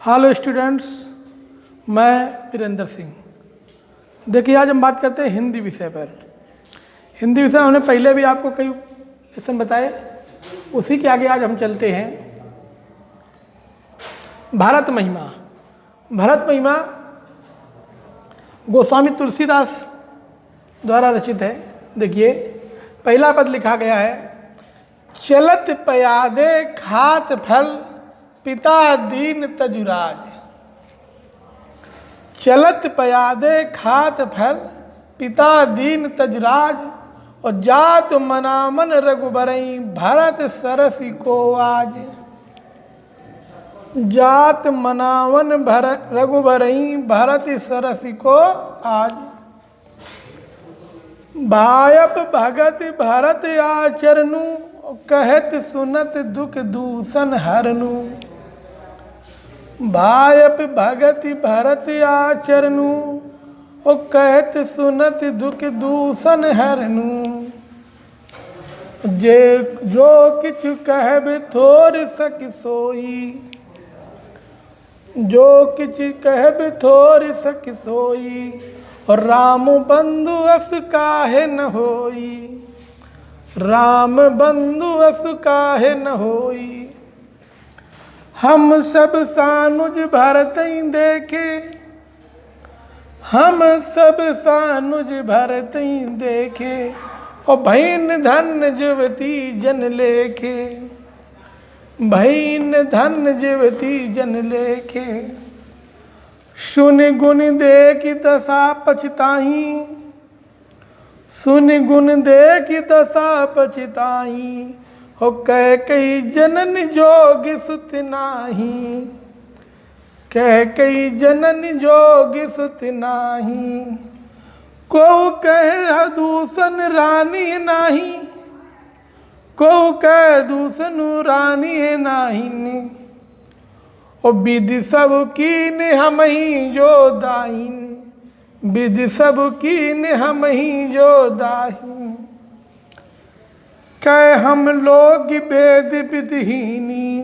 Hello students, मैं वीरेंद्र सिंह। देखिए, आज हम बात करते हैं हिंदी विषय पर। हिंदी विषय हमने पहले भी आपको कई लेसन बताए, उसी के आगे आज हम चलते हैं। भारत महिमा। भारत महिमा गोस्वामी तुलसीदास द्वारा रचित है। देखिए, पहला पद लिखा गया है, चलत पयादे खात फल पिता दीन तजुराज। चलत पयादे खात फल पिता दीन तजुराज, और जात मनामन रघुबरई भरत सरसी को आज। जात मनावन रघुबरई भरत सरसी को आज। भायप भगत भरत आचरनु, कहत सुनत दुख दूषण हरनु। भायप भगत भरत आचरनु, ओ कहत सुनत दुख दूषण हरनु। जे जो किछु कहब थोर सक सोई, जो किछु कहब थोर सक सोई। और राम बंधु अस काहे न होई, राम बंधु अस काहे न होई। हम सब सानुज भरतई देखे, हम सब सानुज भरतई देखे। और भईन धन्य जुवती जन लेखे, भईन धन्य जुवती जन लेखे। सुन गुण देखि दशा पछताई, सुन गुण देखि दशा पछताई। हो कह कई जनन जोग सुत नाही, कह कई जनन जोग सुत नाही। को कह दूषण रानी नाही, को कह दूषण रानी नाही। और विधि सब कीन हम ही जो दाहिन, विधि सब कीन हम ही जो दाहिन। कह हम लोग वेद विधहीनी,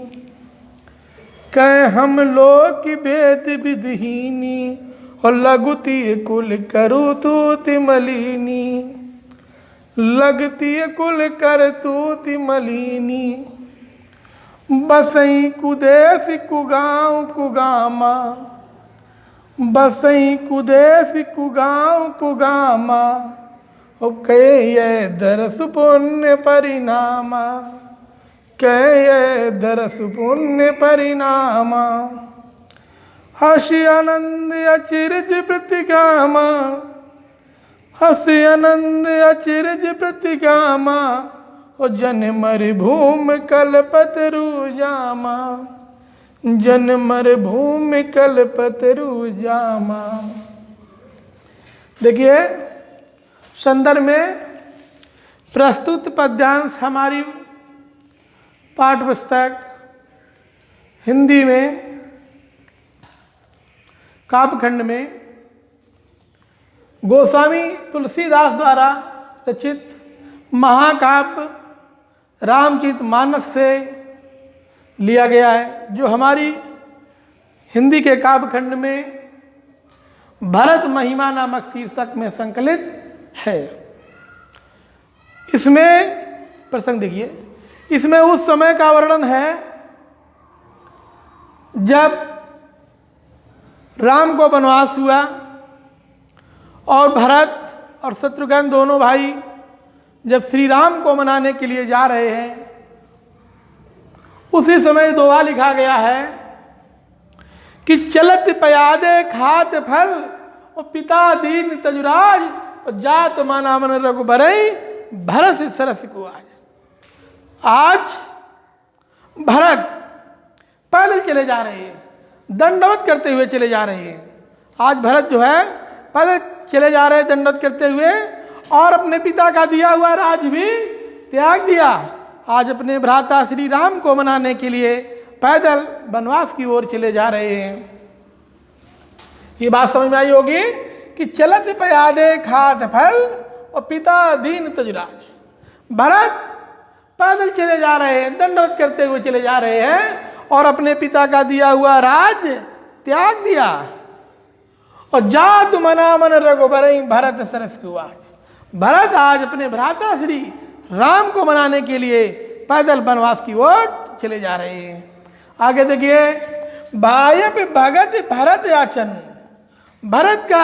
कह हम लोग वेद विधहीनी। और लगती कुल करू तूति मलिनी, लगती कुल कर तूति मलिनी। बसई कुदेश कुगाँव कुगामा, बसई कुदेश कुगाँव कुगामा। ओ कह दरस पुण्य परिणामा, कह दरस पुण्य परिणामा। हसी आनंद अचिरज प्रतिगामा, हसी आनंद अचिरज प्रतिगामा। ओ जन मर भूम कल्पतरु जामा, जन मर भूम कल्पतरु जामा। देखिए, संदर्भ में प्रस्तुत पद्यांश हमारी पाठ्य पुस्तक हिंदी में काव्यखंड में गोस्वामी तुलसीदास द्वारा रचित महाकाव्य रामचरितमानस से लिया गया है, जो हमारी हिंदी के काव्यखंड में भरत महिमा नामक शीर्षक में संकलित है। इसमें प्रसंग देखिए, इसमें उस समय का वर्णन है जब राम को वनवास हुआ और भरत और शत्रुघ्न दोनों भाई जब श्री राम को मनाने के लिए जा रहे हैं, उसी समय दोहा लिखा गया है कि चलत पयादे खात फल, और पिता दीन तजुराज। और जात मानामन रघुबरई भरत सरस को आज। आज भरत पैदल चले जा रहे हैं, दंडवत करते हुए चले जा रहे हैं। आज भरत जो है पैदल चले जा रहे हैं दंडवत करते हुए, और अपने पिता का दिया हुआ राज भी त्याग दिया। आज अपने भ्राता श्री राम को मनाने के लिए पैदल वनवास की ओर चले जा रहे हैं। ये बात समझ में आई होगी कि चलत पयादे खात फल, और पिता दीन तजुराज। भरत पैदल चले जा रहे हैं, दंडवत करते हुए चले जा रहे हैं, और अपने पिता का दिया हुआ राज त्याग दिया। और जात मना मन रघुबर भरत सरस की आज, भरत आज अपने भ्राता श्री राम को मनाने के लिए पैदल वनवास की ओर चले जा रहे हैं। आगे देखिए, भायप भगत भरत आचरण, भरत का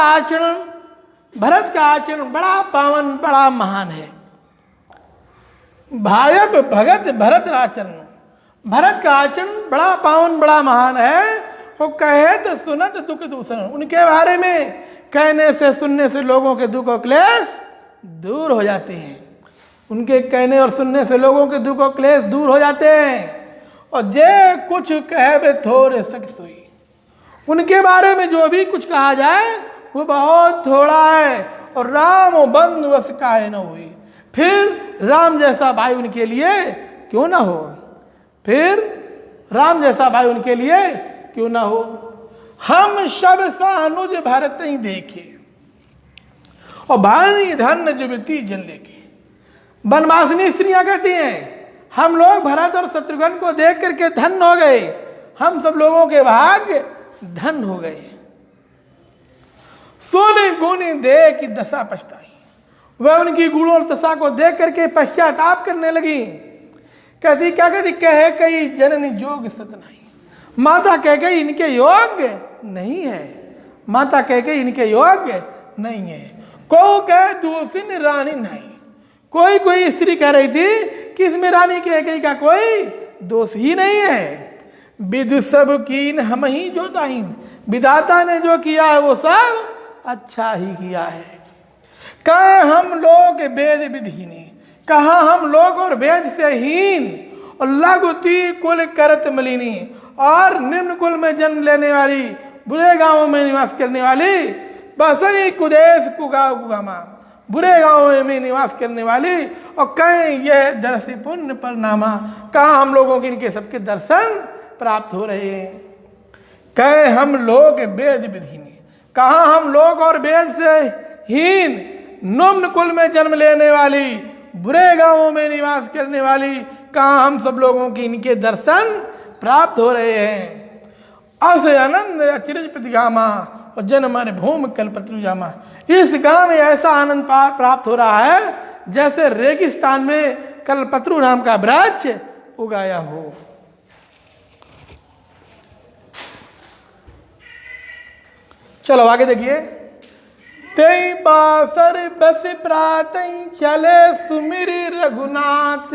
आचरण बड़ा पावन बड़ा महान है। भायप भगत भरत आचरण, भरत का आचरण बड़ा पावन बड़ा महान है। वो कहे तो सुनत दुख दूषण, उनके बारे में कहने से सुनने से लोगों के दुख और क्लेश दूर हो जाते हैं। उनके कहने और सुनने से लोगों के दुख और क्लेश दूर हो जाते हैं। और जे कुछ कहे थोड़े सक सुई, उनके बारे में जो भी कुछ कहा जाए वो बहुत थोड़ा है। और राम बंधु वस काहे न हुई, फिर राम जैसा भाई उनके लिए क्यों ना हो, फिर राम जैसा भाई उनके लिए क्यों ना हो। हम सब सानुज भरत ही देखे, और भानी धन जुबती जन लेके। वनवासिनी स्त्रियां कहती हैं हम लोग भरत और शत्रुघ्न को देख करके धन हो गए, हम सब लोगों के भाग्य धन हो गए। सोने गुणी दे की दशा पछताई, वह उनकी गुणों और दशा को देख करके पश्चाताप करने लगी। कहती क्या कहती, कहे कई जननी जोग सतनाई, माता कह गई इनके योग्य नहीं है, माता कह गई इनके योग्य नहीं है। को कह दूसरी रानी नहीं, कोई कोई स्त्री कह रही थी कि इसमें रानी कह गई का कोई दोष ही नहीं है। विद सब कीन हम ही जोताहीन, विधाता ने जो किया है वो सब अच्छा ही किया है। कहे हम लोग वेद विधहीनी, कहा हम लोग और वेद से हीन, और लघुती कुल करत मलिनी, और निम्न कुल में जन्म लेने वाली, बुरे गांवों में निवास करने वाली, बस ही कुदेश कुगाव कुगामा, बुरे गांवों में निवास करने वाली। और कहें यह दर्शी पुण्य परिणामा, कहा हम लोगों के इनके सबके दर्शन प्राप्त हो रहे हैं। कहे हम लोग वेद विधहीनी, कहा हम लोग और वेद से हीन, निम्न कुल में जन्म लेने वाली, बुरे गांवों में निवास करने वाली, कहा हम सब लोगों की इनके दर्शन प्राप्त हो रहे हैं। अस आनंद अचिरज प्रतिगामा, और जन मन भूमि कल्पतरुजामा, इस गांव में ऐसा आनंद प्राप्त हो रहा है जैसे रेगिस्तान में कल्पत्रु नाम का वृक्ष उगाया हो। चलो आगे देखिए, तेई बासर बस प्रातई चले सुमिरी रघुनाथ,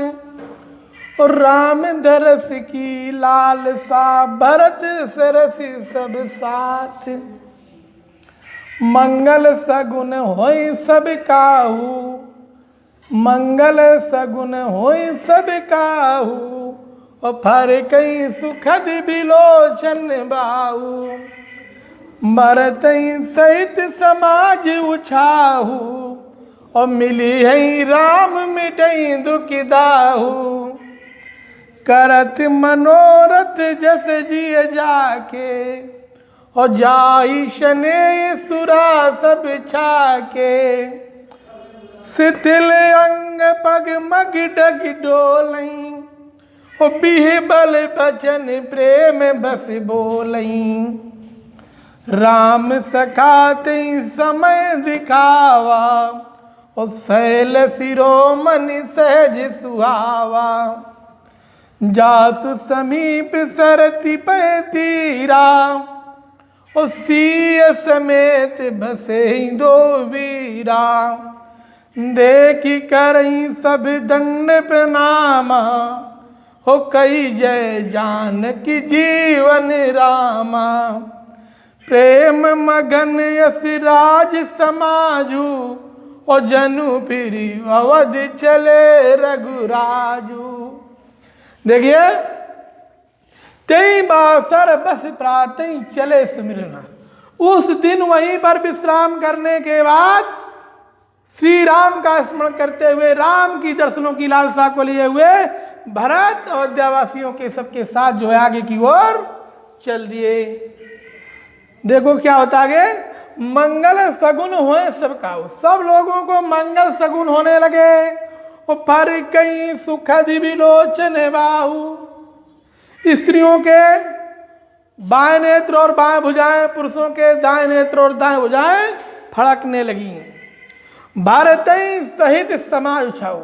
और राम दरस की लालसा भरत सरस सब साथ। मंगल सगुन होई सब काहू, मंगल सगुन होई सब काहू, और फर कई सुखद बिलोचन बाहू। मरतई सहित समाज उछाहू, और मिली है राम मिटई दुख दाहू। करत मनोरथ जस जिय जाके, और जाई शने सुरा सब छाके। शिथिल अंग पग मग डग डोलई, और बिह बल बचन प्रेम बस बोलई। राम सखाते समय दिखावा, और शैल शिरोमणि सहज सुहावा। जासु समीप सरति पै तीरा, और सीय समेत बसे दो वीरा। देखी करई सब दंड प्रणामा, हो कई जय जानकी जीवन रामा। प्रेम मगन यस राज समाजू, और जनु फिर अवध चले रघुराजू। देखिए, तेई बासर बस प्रातई चले सुमिरना, उस दिन वहीं पर विश्राम करने के बाद श्री राम का स्मरण करते हुए, राम की दर्शनों की लालसा को लिए हुए भरत अयोध्यावासियों के सबके साथ जो है आगे की ओर चल दिए। देखो क्या होता आगे, मंगल सगुन होए सबका, सब लोगों को मंगल सगुन होने लगे। और पर कई सुखद विलोचन बाहू, स्त्रियों के बाएं नेत्र और बाएं भुजाएं, पुरुषों के दाएं नेत्र और दाएं भुजाएं फड़कने लगी। भारत सहित समाज छाओ,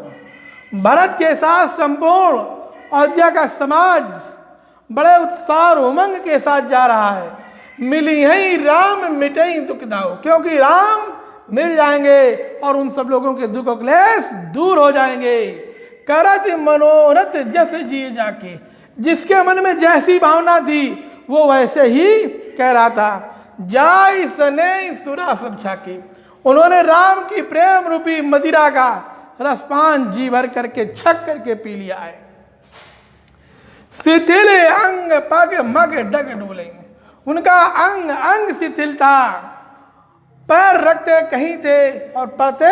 भारत के साथ संपूर्ण अयोध्या का समाज बड़े उत्साह और उमंग के साथ जा रहा है। मिली ही राम मिटई दुख दाओ, क्योंकि राम मिल जाएंगे और उन सब लोगों के दुख क्लेश दूर हो जाएंगे। करत मनोरथ जस जी जाके, जिसके मन में जैसी भावना थी वो वैसे ही कह रहा था। जाय सने सुरा सब छाके, उन्होंने राम की प्रेम रूपी मदिरा का रसपान जी भर करके छक करके पी लिया है। शिथिल अंग पग मग डग डोले, उनका अंग अंग शिथिल था, पैर रखते कहीं थे और पड़ते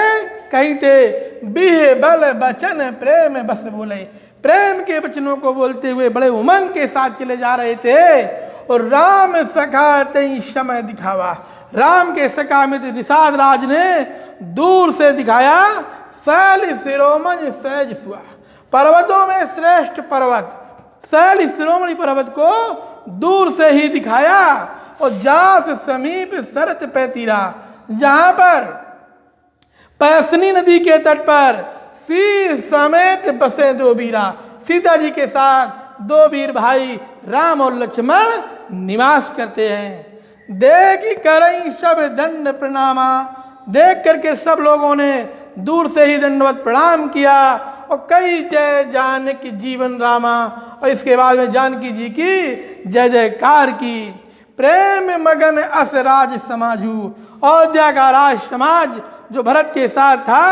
कहीं थे। बिह बल बचन प्रेम बस बोले, प्रेम के वचनों को बोलते हुए बड़े उमंग के साथ चले जा रहे थे। और राम सखा तई समय दिखावा, राम के सखा मित्र निषाद राज ने दूर से दिखाया। शैल शिरोमणि सहज सुआ, पर्वतों में श्रेष्ठ पर्वत शैल शिरोमणि पर्वत को दूर से ही दिखाया। और जास समीप सरत पैतीरा, जहां पर पैसनी नदी के तट पर सी समेत बसे दो वीरा, सीता जी के साथ दो वीर भाई राम और लक्ष्मण निवास करते हैं। देख करई सब दंड प्रणामा, देख करके सब लोगों ने दूर से ही दंडवत प्रणाम किया। और कई जय जानकी जीवन रामा, और इसके बाद में जानकी जी की जय जयकार की। प्रेम मगन अस राज समाजू, अयोध्या का राज समाज जो भरत के साथ था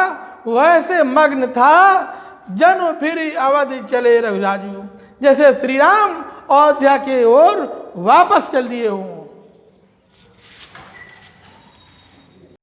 वैसे मग्न था। जन फिर अवधि चले रघुराजू, जैसे श्री राम अयोध्या के ओर वापस चल दिए हों।